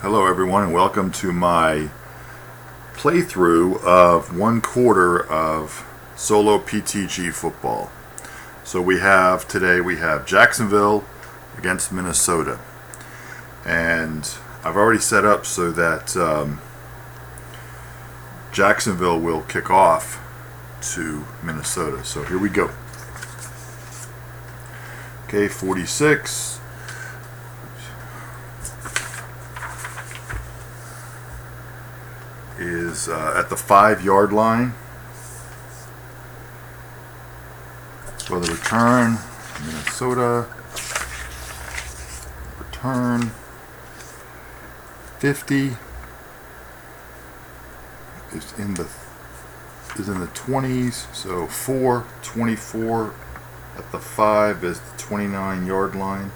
Hello everyone and welcome to my playthrough of 1/4 of solo PTG football. So today we have Jacksonville against Minnesota, and I've already set up so that Jacksonville will kick off to Minnesota. So here we go. Okay, 46. Is at the 5-yard line for the return. Minnesota return 50 is in the 20s, so 4:24 at the 5 is the 29-yard line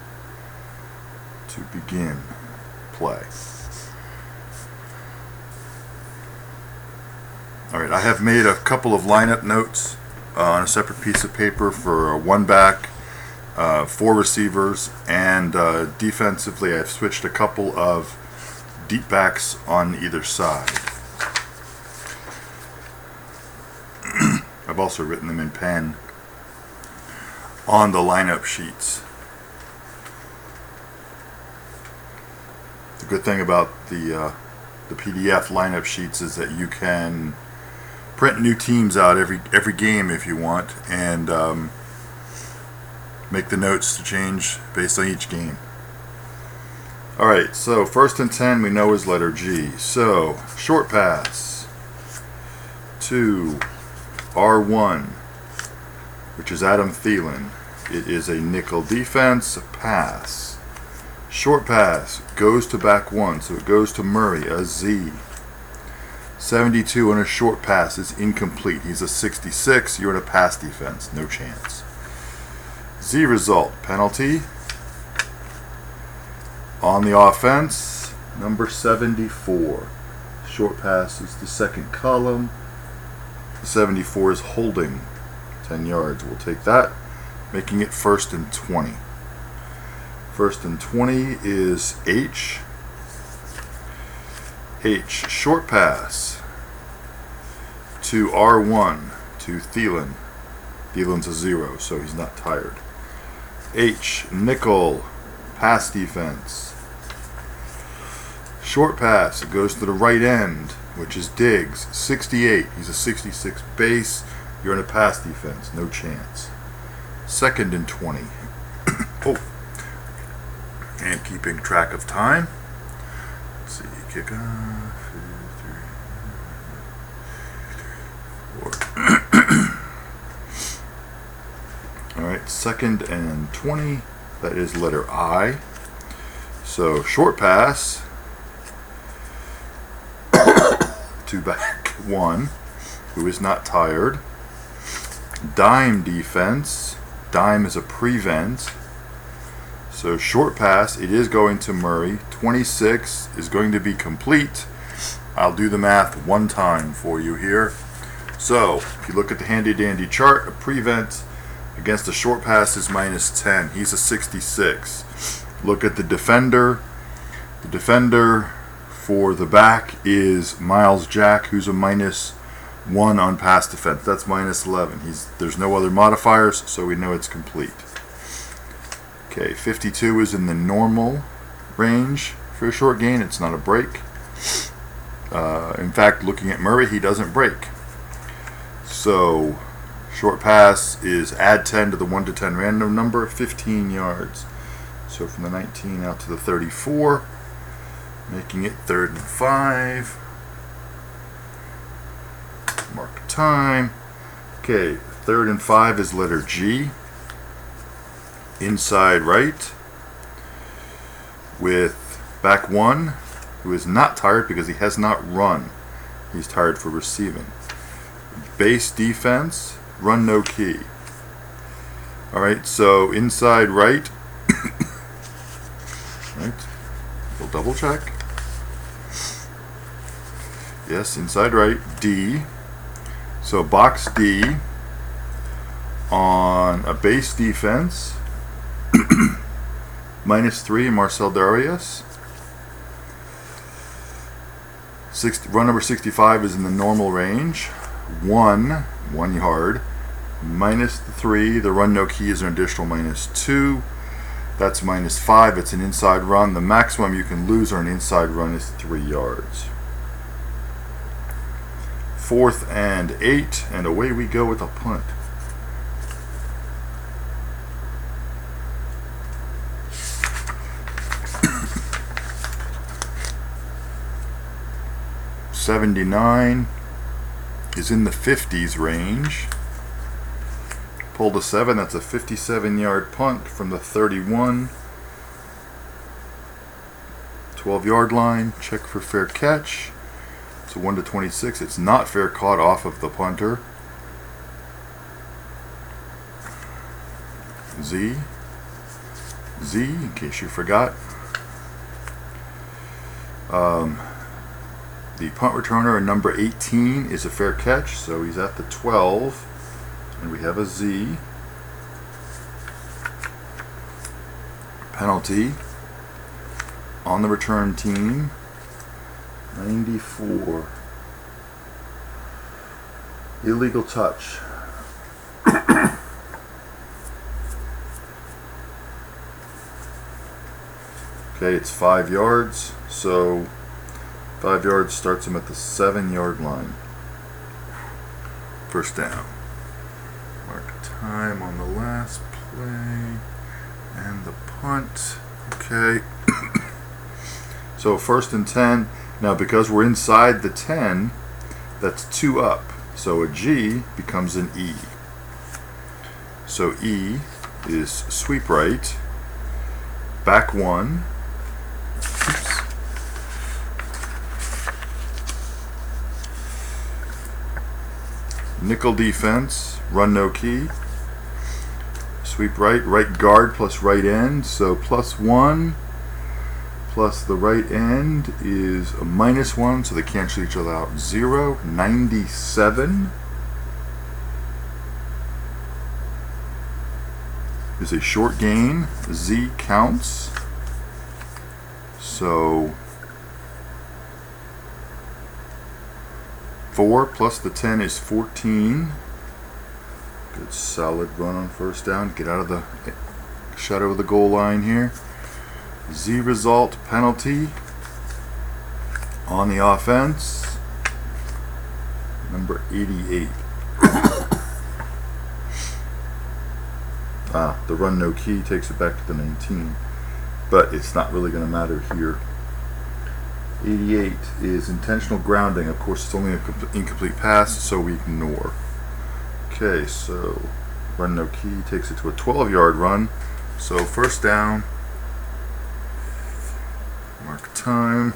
to begin play. Alright, I have made a couple of lineup notes on a separate piece of paper for one back, 4 receivers, and defensively I've switched a couple of deep backs on either side. I've also written them in pen on the lineup sheets. The good thing about the PDF lineup sheets is that you can print new teams out every game if you want, and make the notes to change based on each game. Alright, so 1st and 10 we know is letter G. So, short pass to R1, which is Adam Thielen. It is a nickel defense, a pass. Short pass goes to back 1, so it goes to Murray, a Z. 72 on a short pass is incomplete. He's a 66. You're in a pass defense. No chance. Z result. Penalty. On the offense, number 74. Short pass is the second column. The 74 is holding. 10 yards. We'll take that, making it 1st and 20. 1st and 20 is H. Short pass to R1 to Thielen. Thielen's a 0, so he's not tired. H, nickel, pass defense. Short pass, it goes to the right end, which is Diggs, 68. He's a 66 base. You're in a pass defense, no chance. 2nd and 20. Oh, and keeping track of time. Let's see, kick off. 4. Alright, 2nd and 20. That is letter I. So, short pass to back 1, who is not tired. Dime defense. Dime is a prevent. So short pass, it is going to Murray. 26 is going to be complete. I'll do the math one time for you here. So if you look at the handy dandy chart, a prevent against a short pass is -10. He's a 66. Look at the defender. The defender for the back is Miles Jack, who's a -1 on pass defense. That's -11. There's no other modifiers, so we know it's complete. Okay, 52 is in the normal range for a short gain. It's not a break. In fact, looking at Murray, he doesn't break. So, short pass is add 10 to the 1 to 10 random number, 15 yards. So from the 19 out to the 34, making it 3rd and 5. Mark time. Okay, 3rd and 5 is letter G. Inside right with back 1, who is not tired because he has not run. He's tired for receiving. Base defense, run no key. Alright, so inside right. Right, we'll double check. Yes, inside right, D. So box D on a base defense. -3 Marcel Darius. Run number 65 is in the normal range. 1 yard. Minus the 3. The run no key is an additional -2. That's -5. It's an inside run. The maximum you can lose on an inside run is 3 yards. 4th and 8, and away we go with a punt. '79 is in the 50s range. Pulled a 7. That's a 57-yard punt from the 31. 12-yard line. Check for fair catch. It's a 1-26. It's not fair caught off of the punter. Z, in case you forgot. The punt returner, number 18, is a fair catch, so he's at the 12. And we have a Z. Penalty on the return team. 94. Illegal touch. Okay, it's 5 yards, so 5 yards starts him at the 7-yard line. First down. Mark time on the last play and the punt. Okay. So 1st and 10. Now because we're inside the 10, that's 2 up. So a G becomes an E. So E is sweep right, back 1. Oops. Nickel defense, run no key. Sweep right, right guard plus right end. So +1 plus the right end is a -1, so they cancel each other out. 0. 97 is a short gain. Z counts. So 4 plus the 10 is 14. Good solid run on first down. Get out of the shadow of the goal line here. Z result, penalty on the offense. Number 88. The run no key takes it back to the 19. But it's not really going to matter here. 88 is intentional grounding. Of course, it's only an incomplete pass, so we ignore. Okay, so run no key takes it to a 12-yard run. So first down. Mark time.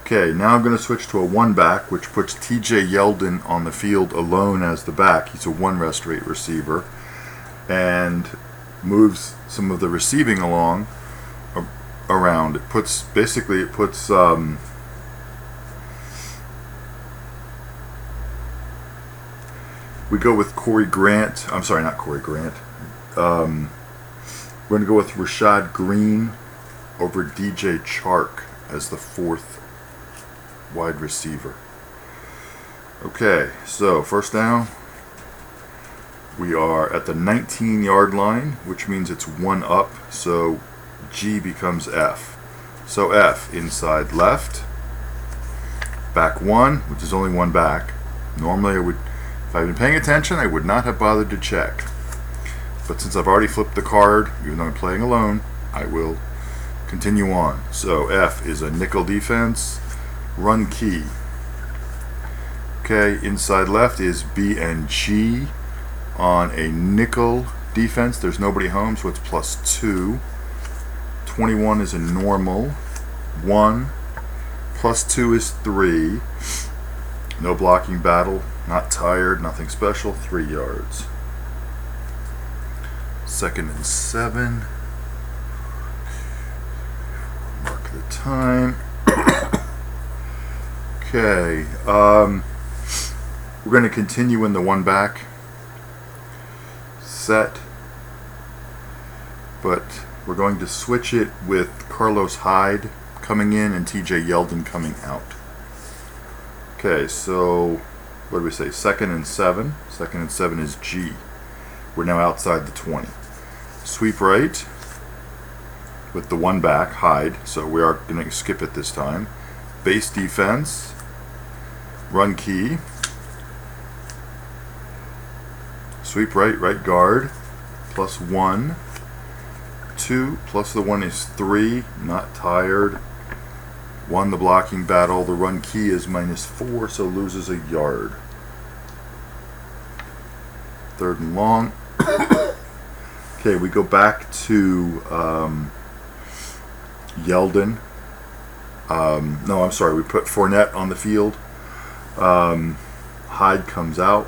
Okay, now I'm going to switch to a 1-back, which puts TJ Yeldon on the field alone as the back. He's a 1 rest rate receiver, and moves some of the receiving along around. It puts we go with Corey Grant. I'm sorry, not Corey Grant. We're going to go with Rashad Green over DJ Chark as the 4th wide receiver. Okay, so first down. We are at the 19-yard line, which means it's 1 up, so G becomes F. So F, inside left, back 1, which is only 1 back. Normally I would, if I'd been paying attention, I would not have bothered to check. But since I've already flipped the card, even though I'm playing alone, I will continue on. So F is a nickel defense, run key. Okay, inside left is B and G on a nickel defense. There's nobody home, so it's +2. 21 is a normal. 1 +2 is 3. No blocking battle, not tired, nothing special. 3 yards. 2nd and 7. Mark the time. Okay, we're going to continue in the 1-back set, but we're going to switch it with Carlos Hyde coming in and TJ Yeldon coming out. Okay, so what do we say? 2nd and 7. 2nd and 7 is G. We're now outside the 20. Sweep right with the 1 back, hide. So we are going to skip it this time. Base defense, run key. Sweep right, right guard, +1. 2 plus the 1 is 3. Not tired. Won the blocking battle. The run key is -4, so loses a yard. 3rd and long. Okay, we go back to Yeldon. No, I'm sorry. We put Fournette on the field. Hyde comes out.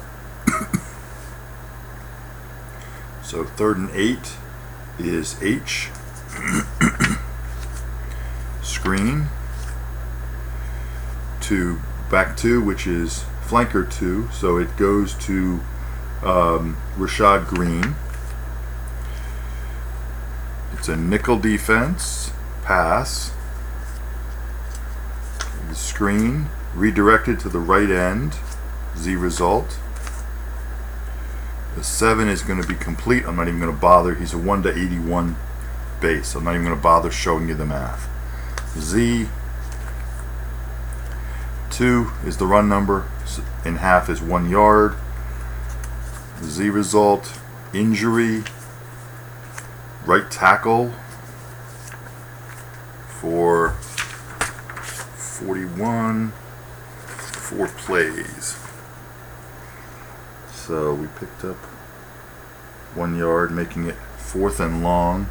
So 3rd and 8 is H. Screen. To back 2, which is flanker 2. So it goes to Rashad Green. It's a nickel defense. Pass. The screen. Redirected to the right end. Z result. The 7 is going to be complete. I'm not even going to bother. He's a 1/81 base. I'm not even going to bother showing you the math. Z. 2 is the run number. In half is 1 yard. Z result. Injury. Right tackle for 41. 4 plays. So we picked up 1 yard, making it 4th and long.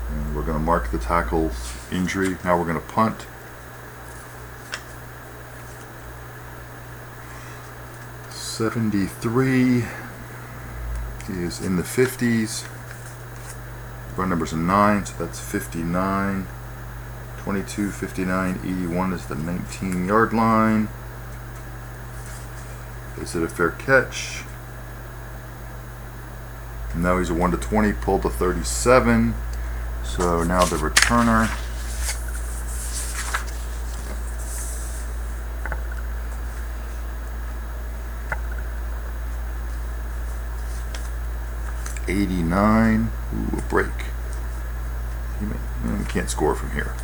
And we're going to mark the tackle's injury. Now we're going to punt. '73 is in the 50s. Run number's a 9, so that's 59. 22, 59, 81 is the 19-yard line. Is it a fair catch? Now he's a 1/20, pulled to 37. So now the returner. '89. Ooh, a break. We can't score from here.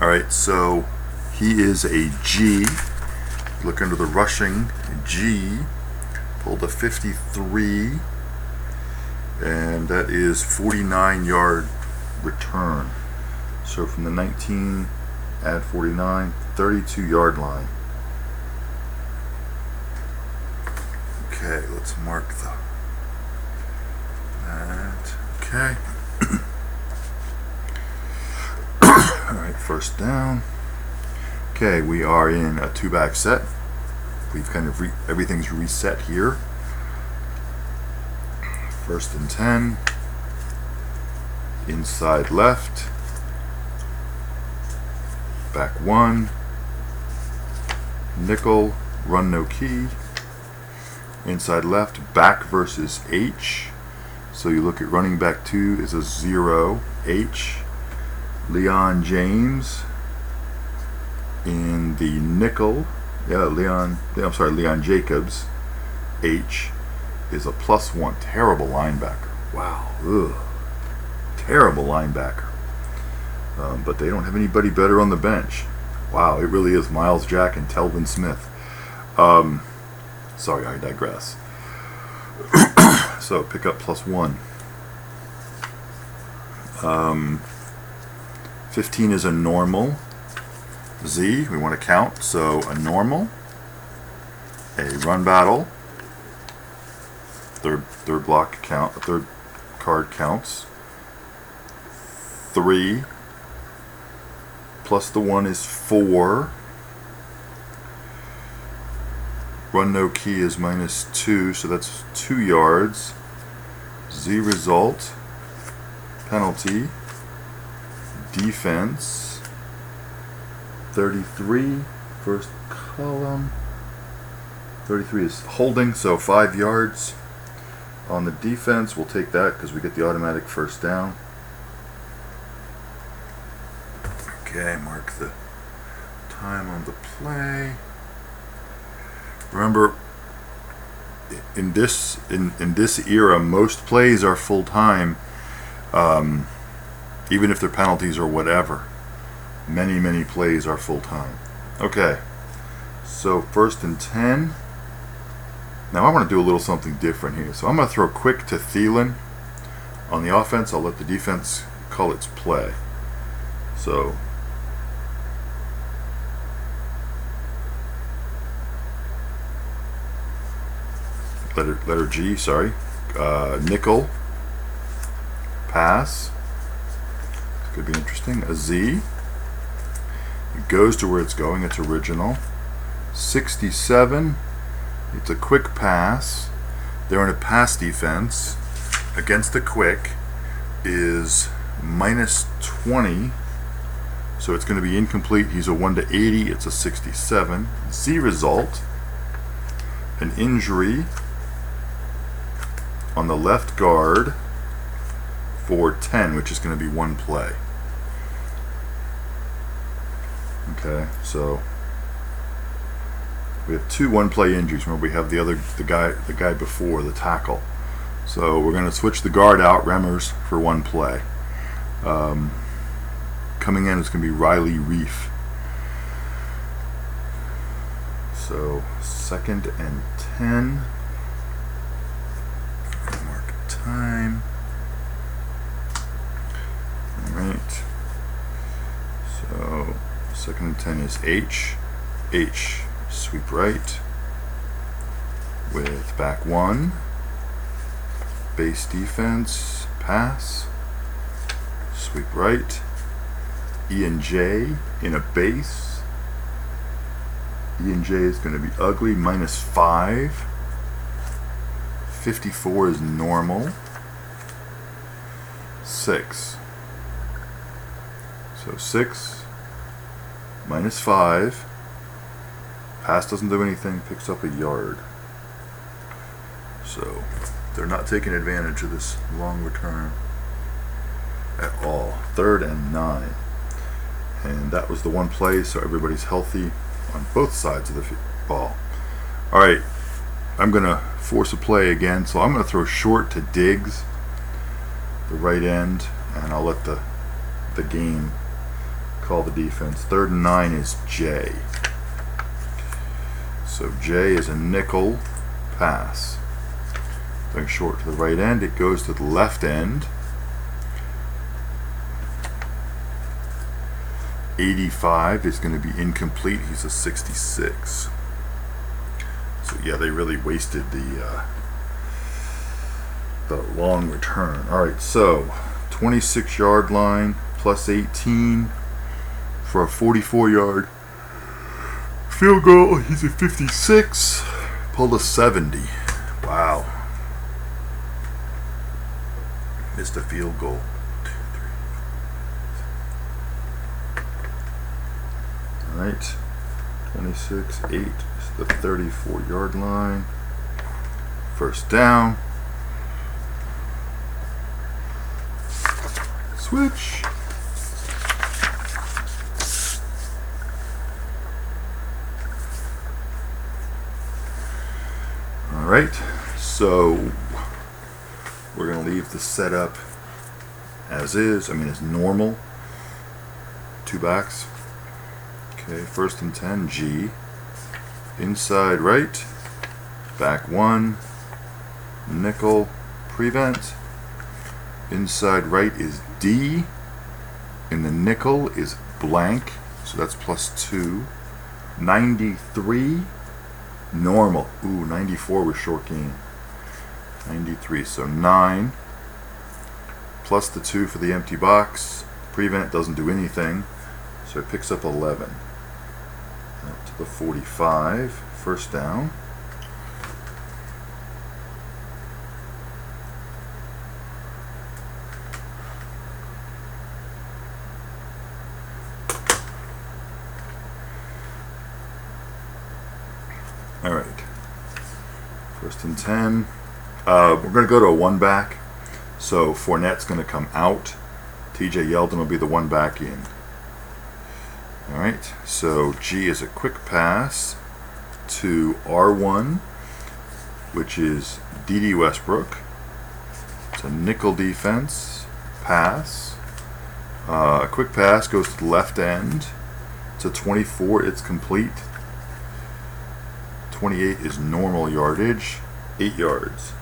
Alright, so he is a G. Look under the rushing. G. Pulled a 53. And that is 49-yard return. So from the 19, add 49, 32-yard line. Okay, let's mark that. Okay. Alright, 1st down. Okay, we are in a 2-back set. We've kind of everything's reset here. 1st and 10. Inside left. Back 1. Nickel. Run no key. Inside left. Back versus H. So you look at running back 2 is a 0. H. Leon James in the nickel. Leon Jacobs. H is a +1. Terrible linebacker. Wow. Ugh. Terrible linebacker. But they don't have anybody better on the bench. Wow, it really is Miles Jack and Telvin Smith. Sorry, I digress. So pick up +1. 15 is a normal. Z, we want to count. So a normal, a run battle, third block count, third card counts. 3 plus the 1 is 4. Run no key is -2, so that's 2 yards. Z result, penalty, defense, 33, first column. 33 is holding, so 5 yards. On the defense, we'll take that because we get the automatic 1st down. Okay, mark the time on the play. Remember, in this era, most plays are full time, even if they're penalties or whatever. Many plays are full time. Okay, so 1st and 10. Now I want to do a little something different here. So I'm going to throw quick to Thielen. On the offense, I'll let the defense call its play. So letter G, sorry. Nickel. Pass. This could be interesting. A Z. It goes to where it's going. It's original. 67. It's a quick pass. They're in a pass defense. Against the quick is -20. So it's going to be incomplete. He's a 1 to 80. It's a 67. Z result. An injury on the left guard for 10, which is going to be 1 play. Okay, so we have 2 1-play injuries. Remember, we have the guy before, the tackle. So we're going to switch the guard out, Remmers, for 1 play. Coming in is going to be Riley Reef. So 2nd and 10. Mark time. Alright. So 2nd and 10 is H. Sweep right. With back 1. Base defense. Pass. Sweep right. E and J in a base. E and J is going to be ugly. -5. 54 is normal. 6. So 6 -5. Pass doesn't do anything. Picks up a yard. So they're not taking advantage of this long return at all. 3rd and 9. And that was the 1 play, so everybody's healthy on both sides of the ball. Alright, I'm going to force a play again. So I'm going to throw short to Diggs, the right end, and I'll let the game call the defense. 3rd and 9 is J. So J is a nickel pass. Going short to the right end, it goes to the left end. 85 is going to be incomplete. He's a 66. So yeah, they really wasted the long return. All right, so 26-yard line plus 18 for a 44-yard field goal. He's a 56. Pulled a 70. Wow. Missed a field goal. 2, 3. Alright. 26, 8 is the 34-yard line. 1st down. Switch. Alright, so we're going to leave the setup as is. I mean, it's normal. 2 backs. Okay, 1st and 10, G. Inside right. Back 1. Nickel. Prevent. Inside right is D. And the nickel is blank. So that's +2. 93. Normal. Ooh, 94 was short game. 93, so 9 plus the 2 for the empty box. Prevent doesn't do anything, so it picks up 11. Up to the 45, 1st down. All right, 1st and 10. We're going to go to a 1 back. So Fournette's going to come out. TJ Yeldon will be the 1 back in. Alright, so G is a quick pass to R1, which is D.D. Westbrook. It's a nickel defense pass. A quick pass goes to the left end. It's a 24, it's complete. 28 is normal yardage. 8 yards.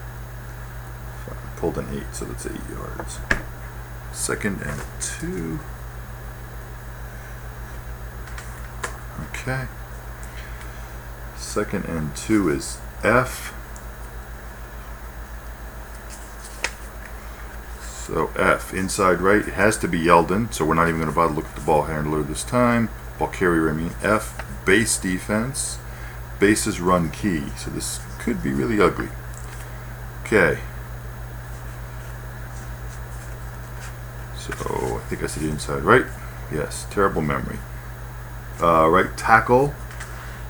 I pulled an 8, so that's 8 yards. 2nd and 2. Okay. 2nd and 2 is F. So F, inside right, it has to be Yeldon, so we're not even going to bother to look at the ball handler this time. Ball carrier, I mean. F, base defense. Base is run key, so this could be really ugly. Okay. So I think I said inside right. Yes, terrible memory. Right tackle,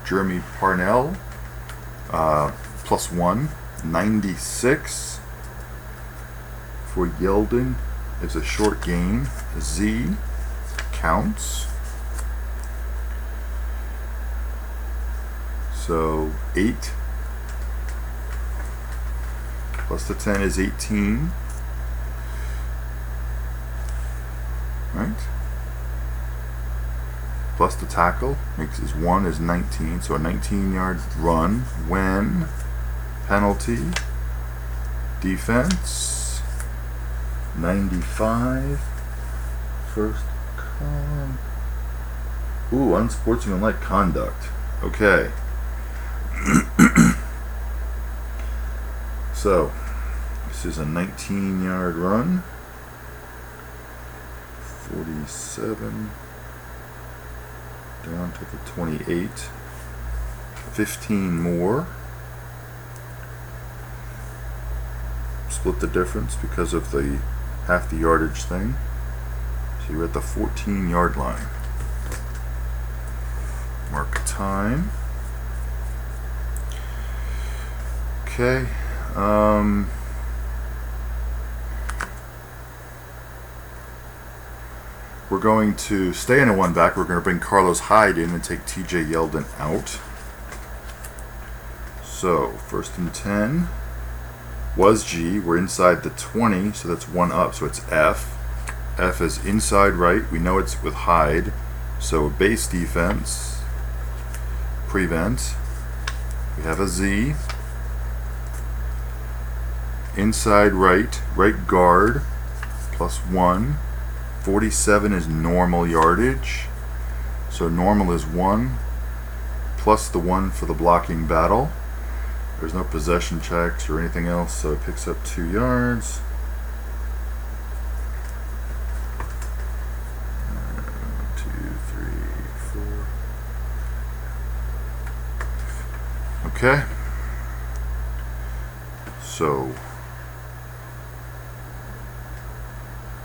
Jeremy Parnell, +1, 96. For Yeldon is a short gain. Z counts. So 8 plus the 10 is 18. Right? Plus the tackle makes is 1 is 19. So a 19-yard run when penalty defense. 95 first column. Ooh, unsportsmanlike conduct. Okay. So this is a 19-yard run. 47 down to the 28. 15 more. Split the difference because of the half the yardage thing. So you're at the 14-yard line. Mark time. Okay. We're going to stay in a one back. We're going to bring Carlos Hyde in and take TJ Yeldon out. So 1st and 10 was G. We're inside the 20, so that's 1 up, so it's F. F is inside right. We know it's with Hyde. So base defense, prevent. We have a Z. Inside right, right guard, +1. 47 is normal yardage. So normal is 1, plus the 1 for the blocking battle. There's no possession checks or anything else, so it picks up 2 yards. 1, 2, 3, 4. Okay. So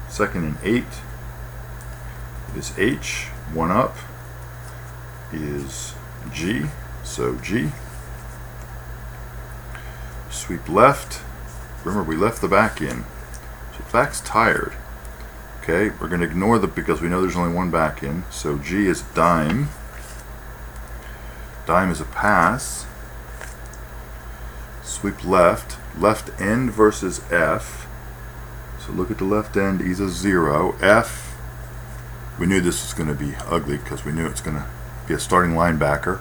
2nd and 8 is H. 1 up is G. So G. Sweep left. Remember, we left the back in. So the back's tired. Okay, we're going to ignore the because we know there's only one back in. So G is dime. Dime is a pass. Sweep left. Left end versus F. So look at the left end. He's a 0. F. We knew this was going to be ugly because we knew it's going to be a starting linebacker.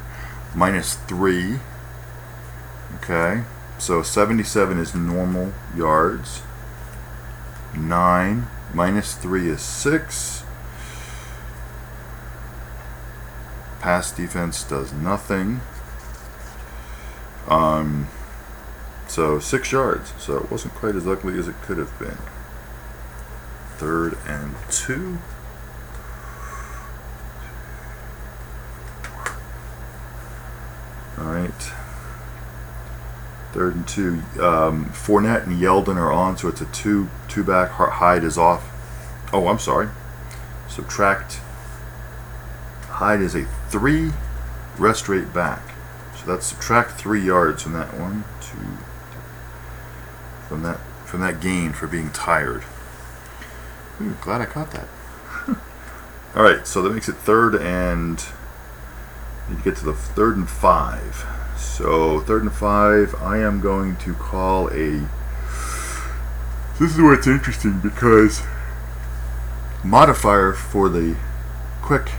-3. Okay. So 77 is normal yards. 9 -3 is 6. Pass defense does nothing. So 6 yards. So it wasn't quite as ugly as it could have been. 3rd and 2. All right. 3rd and 2. Fournette and Yeldon are on, so it's a two back. Hyde is off. Oh, I'm sorry. Subtract. Hyde is a 3. Rest rate back. So that's subtract 3 yards from that one. 2. From that gain for being tired. Ooh, glad I caught that. All right, so that makes it third and need to get to the 3rd and 5. So 3rd and 5, I am going to call a. This is where it's interesting because modifier for the quick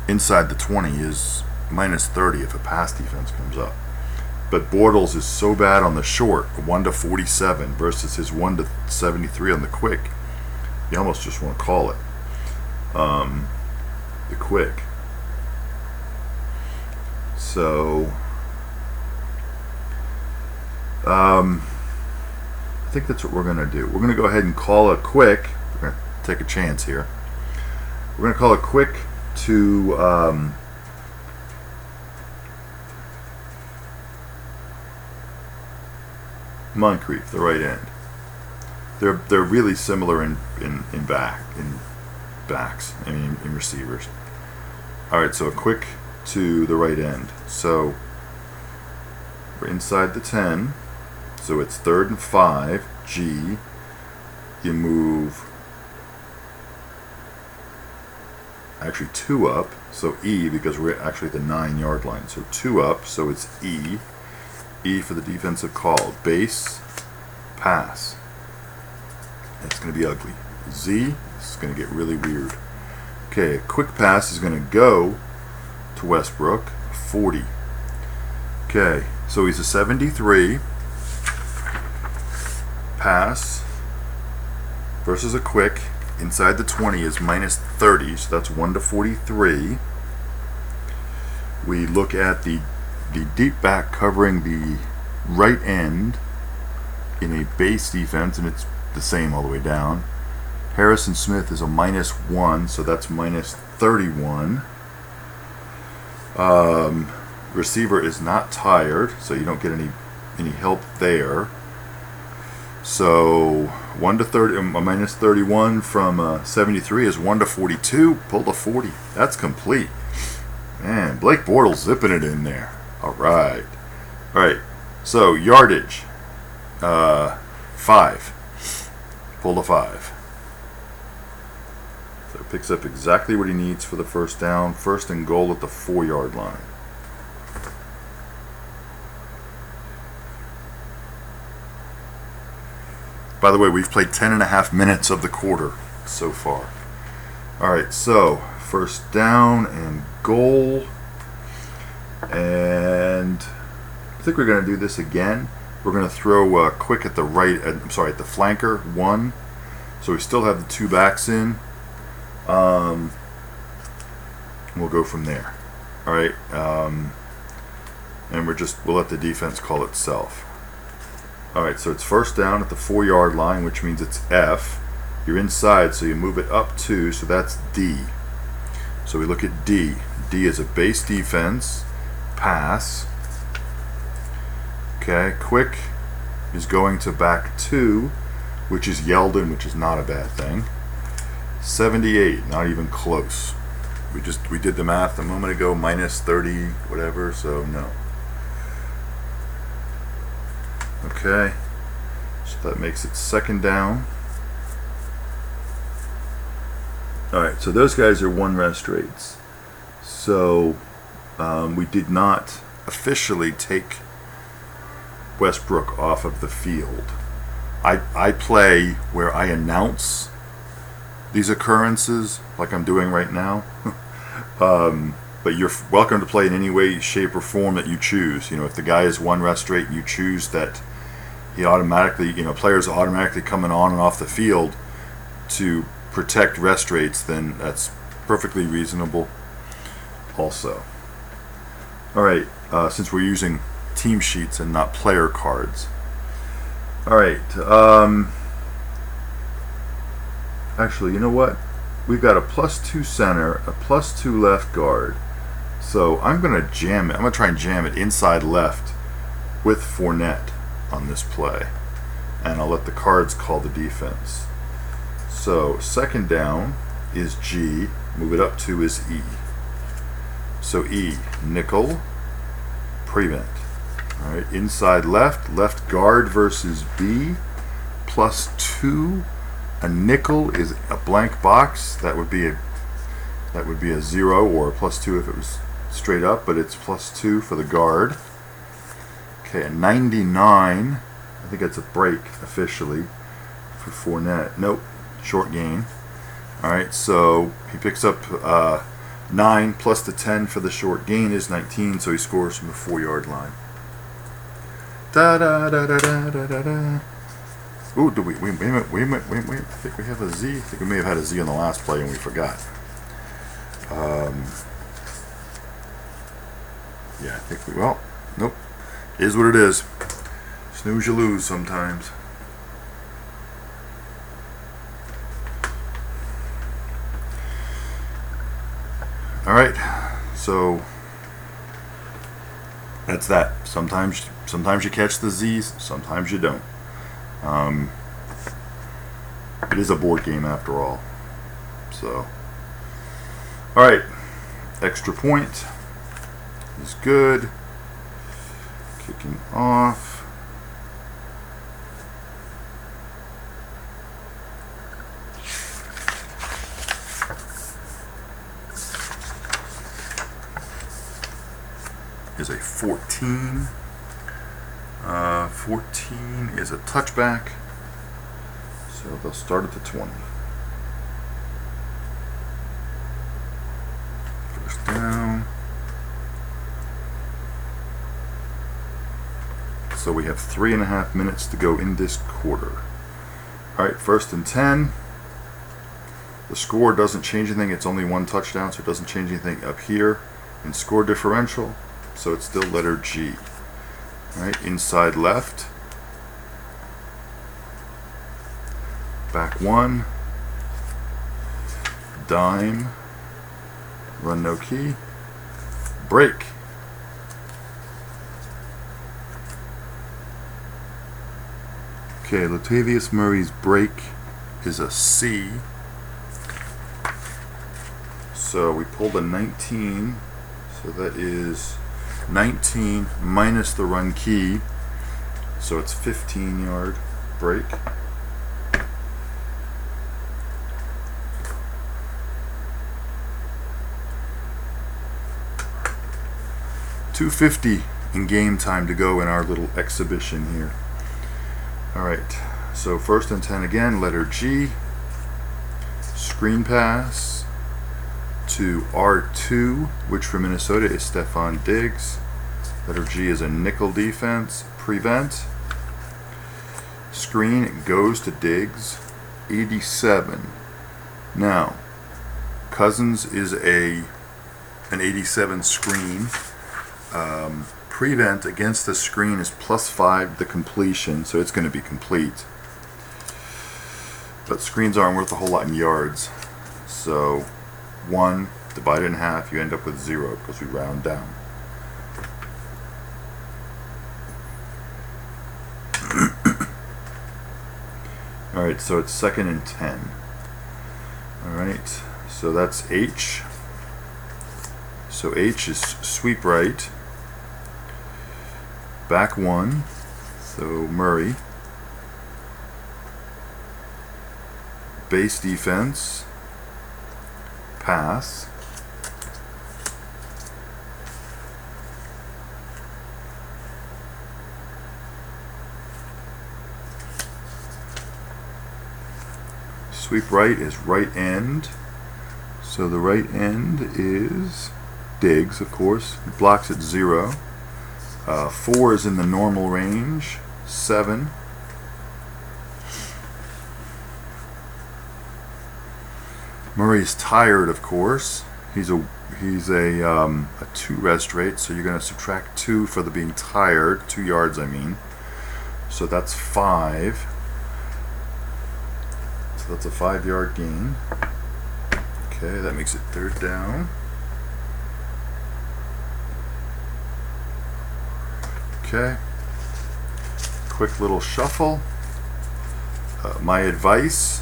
inside the 20 is -30 if a pass defense comes up. But Bortles is so bad on the short, 1 to 47 versus his 1 to 73 on the quick. You almost just want to call it the quick. So I think that's what we're going to do. We're going to go ahead and call a quick. We're going to take a chance here. We're going to call a quick to Moncrief, the right end. They're really similar in backs. I mean in receivers. All right, so a quick to the right end. So we're inside the 10. So it's 3rd and 5. G. You move actually 2 up. So E, because we're actually at the 9-yard line. So 2 up. So it's E. E for the defensive call. Base, pass. It's going to be ugly. Z, this is going to get really weird. Okay, a quick pass is going to go to Westbrook, 40. Okay, so he's a 73. Pass versus a quick inside the 20 is -30, so that's 1 to 43. We look at the deep back covering the right end in a base defense, and it's the same all the way down. Harrison Smith is a -1, so that's -31. Receiver is not tired, so you don't get any help there. So 1 to 30, -31 from 73 is 1 to 42. Pull to 40. That's complete. Man, Blake Bortles zipping it in there. All right. So yardage, 5. Pull to 5. So it picks up exactly what he needs for the first down. 1st and goal at the 4-yard line. By the way, we've played 10.5 minutes of the quarter so far. All right, so 1st down and goal. And I think we're going to do this again. We're going to throw quick at the right. At the flanker, 1. So we still have the 2 backs in. We'll go from there. All right, and we'll let the defense call itself. All right, so it's 1st down at the 4-yard line, which means it's F. You're inside, so you move it up 2, so that's D. So we look at D. D is a base defense. Pass. Okay, quick is going to back 2, which is Yeldon, which is not a bad thing. 78, not even close. We did the math a moment ago, -30, whatever, so no. Okay, so that makes it 2nd down. Alright, so those guys are 1 rest rates. So we did not officially take Westbrook off of the field. I play where I announce these occurrences like I'm doing right now. But you're welcome to play in any way, shape, or form that you choose. You know, if the guy is 1 rest rate and you choose that he automatically, players are automatically coming on and off the field to protect rest rates, then that's perfectly reasonable also. Alright, since we're using team sheets and not player cards. Alright, actually, you know what? We've got a +2 center, a +2 left guard. So I'm going to jam it. I'm going to try and jam it inside left with Fournette on this play. And I'll let the cards call the defense. So 2nd down is G. Move it up 2 is E. So E, nickel, prevent. All right, inside left guard versus B, +2. A nickel is a blank box. That would be a That would be a 0 or a +2 if it was straight up, but it's +2 for the guard. Okay, a 99. I think that's a break officially for Fournette. Nope, short gain. All right, so he picks up 9 plus the 10 for the short gain is 19, so he scores from the 4-yard line. Da da da da da da da da. Ooh, wait a minute. I think we have a Z. I think we may have had a Z on the last play and we forgot. Yeah, I think we, well, nope. Is what it is. Snooze, you lose sometimes. All right, so that's that. Sometimes you catch the Z's, sometimes you don't. It is a board game after all. So, all right, extra point is good. Kicking off. Is a 14. 14 is a touchback. So they'll start at the 20. First down. So we have 3.5 minutes to go in this quarter. Alright, 1st and 10. The score doesn't change anything. It's only one touchdown, so it doesn't change anything up here in score differential. So it's still letter G. Alright, inside left. Back 1. Dime. Run no key. Break. Okay, Latavius Murray's break is a C. So we pulled a 19. So that is 19 minus the run key. So it's 15-yard break. $2.50 in game time to go in our little exhibition here. Alright, so 1st and 10 again, letter G. Screen pass to R2, which for Minnesota is Stephon Diggs. Letter G is a nickel defense. Prevent. Screen goes to Diggs. 87. Now, Cousins is an 87 screen. Prevent against the screen is +5 the completion, so it's going to be complete. But screens aren't worth a whole lot in yards. So 1 divided in half, you end up with 0 because we round down. Alright, so it's 2nd and 10. Alright, so that's H. So H is sweep right. Back 1. So Murray. Base defense. Pass. Sweep right is right end. So the right end is Diggs, of course. He blocks at 0. 4 is in the normal range. 7. Murray's tired, of course. He's a 2 rest rate, so you're going to subtract 2 for the being tired. 2 yards, I mean. So that's 5. So that's a 5-yard gain. Okay, that makes it 3rd down. Okay. Quick little shuffle. My advice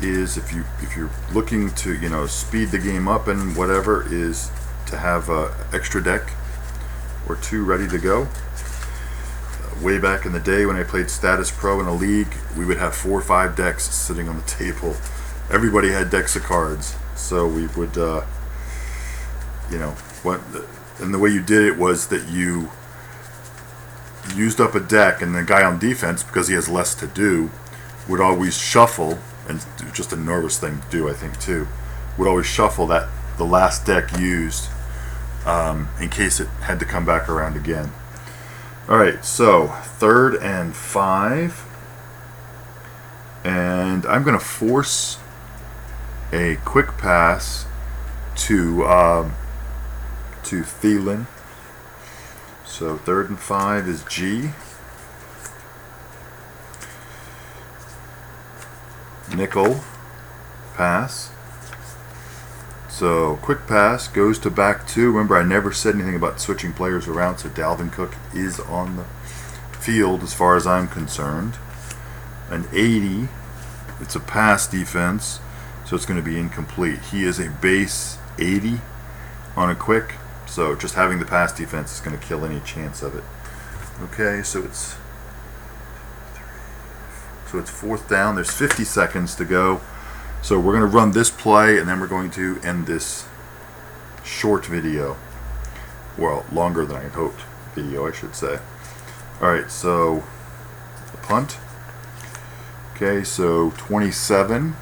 is if you're looking to speed the game up and whatever, is to have an extra deck or 2 ready to go. Way back in the day when I played Status Pro in a league, we would have 4 or 5 decks sitting on the table. Everybody had decks of cards. So we would, and the way you did it was that you used up a deck, and the guy on defense, because he has less to do, would always shuffle, and just a nervous thing to do, I think, too, would always shuffle the last deck used in case it had to come back around again. Alright, so 3rd and 5. And I'm going to force a quick pass to Thielen. So 3rd and 5 is G. Nickel pass. So quick pass goes to back 2. Remember, I never said anything about switching players around, so Dalvin Cook is on the field as far as I'm concerned. An 80. It's a pass defense, so it's going to be incomplete. He is a base 80 on a quick, so just having the pass defense is going to kill any chance of it. Okay, so it's 4th down. There's 50 seconds to go. So we're going to run this play, and then we're going to end this short video. Well, longer than I had hoped video, I should say. Alright, so the punt. Okay, so 27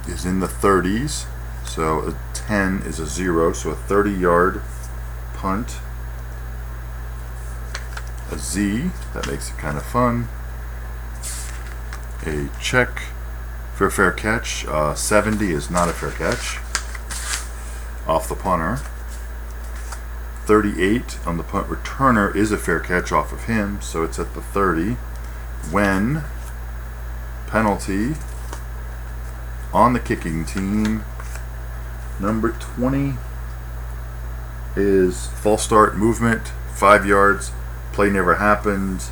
is in the 30s. So a 10 is a 0, so a 30-yard punt. A Z, that makes it kind of fun. A check for a fair catch. 70 is not a fair catch. Off the punter. 38 on the punt returner is a fair catch off of him, so it's at the 30. When penalty on the kicking team, number 20 is false start movement, 5 yards, play never happened.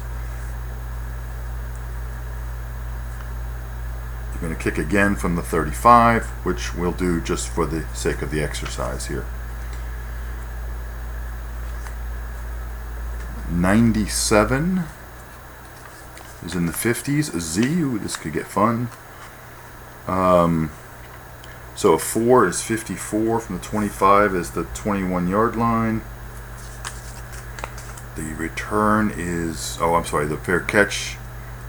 You're going to kick again from the 35, which we'll do just for the sake of the exercise here. 97 is in the 50s. A Z, ooh, this could get fun. So a 4 is 54 from the 25 is the 21-yard line. The return is, the fair catch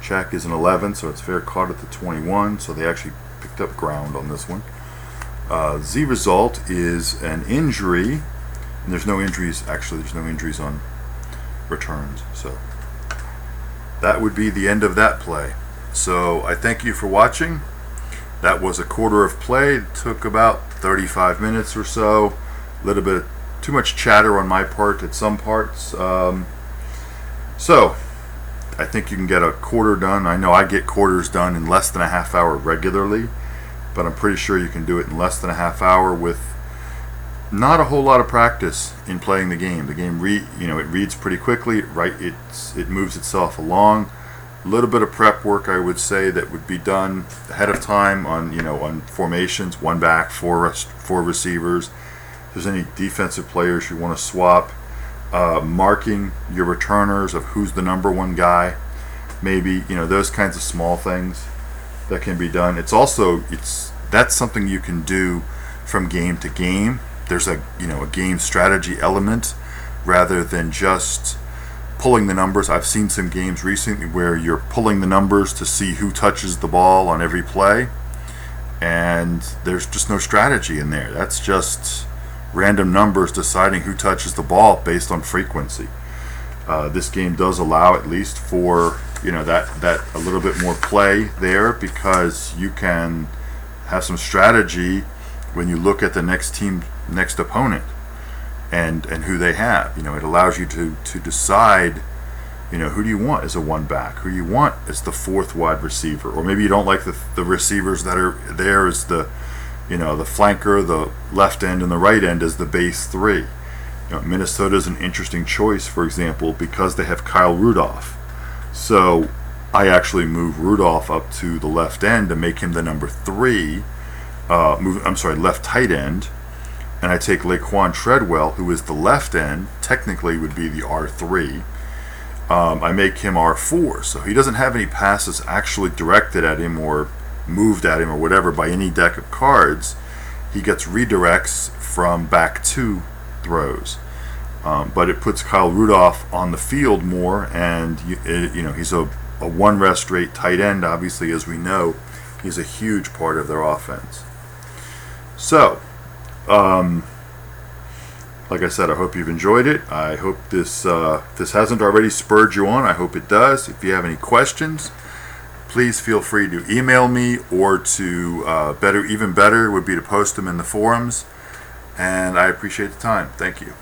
check is an 11, so it's fair caught at the 21, so they actually picked up ground on this one. Z result is an injury, and there's no injuries, actually there's no injuries on returns, so that would be the end of that play. So I thank you for watching. That was a quarter of play. It took about 35 minutes or so. A little bit too much chatter on my part at some parts. So I think you can get a quarter done. I know I get quarters done in less than a half hour regularly, but I'm pretty sure you can do it in less than a half hour with not a whole lot of practice in playing the game. The game it reads pretty quickly, right? It moves itself along. A little bit of prep work, I would say, that would be done ahead of time on formations, 1 back, 4 receivers. If there's any defensive players you want to swap, marking your returners of who's the number 1 guy, maybe those kinds of small things that can be done. That's something you can do from game to game. There's a game strategy element rather than just pulling the numbers. I've seen some games recently where you're pulling the numbers to see who touches the ball on every play, and there's just no strategy in there. That's just random numbers deciding who touches the ball based on frequency. This game does allow at least for that a little bit more play there, because you can have some strategy when you look at the next opponent and who they have. It allows you to decide who do you want as a 1 back, who you want as the 4th wide receiver, or maybe you don't like the receivers that are there as the the flanker, the left end, and the right end as the base 3. Minnesota is an interesting choice, for example, because they have Kyle Rudolph. So I actually move Rudolph up to the left end to make him the number 3. Left tight end, and I take Laquan Treadwell, who is the left end, technically would be the R3. I make him R4, so he doesn't have any passes actually directed at him or moved at him or whatever by any deck of cards, he gets redirects from back 2 throws. But it puts Kyle Rudolph on the field more, and he's a 1 rest rate tight end. Obviously, as we know, he's a huge part of their offense. So, like I said, I hope you've enjoyed it. I hope this hasn't already spurred you on. I hope it does. If you have any questions, please feel free to email me, or to even better would be to post them in the forums. And I appreciate the time. Thank you.